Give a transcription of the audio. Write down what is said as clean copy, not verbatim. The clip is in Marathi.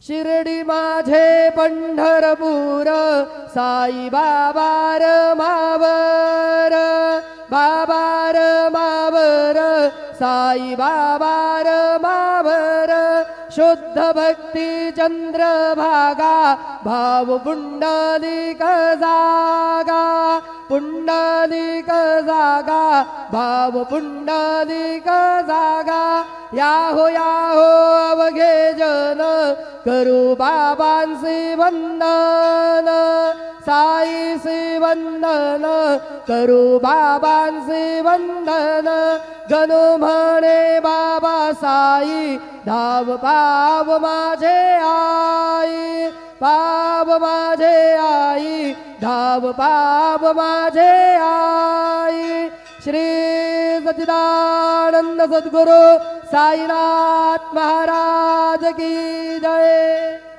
शिर्डी माझे पंढरपूर साई बाबार मावर बाबार मावर साई बाबार मावर शुद्ध भक्ती चंद्रभागा भाव पुंडलिक जागा पुंडलिक जागा भाव पुंडलिक जागा याहो अवघे जन करू बाबांसी वंदन साईसी वंदन करू बाबांसी वंदन गणू म्हणे बाबा साई धाव पाव माझे आई पाव माझे आई धाव पाव माझे आई श्री सच्चिदानंद सद्गुरु साईनाथ महाराज की जय।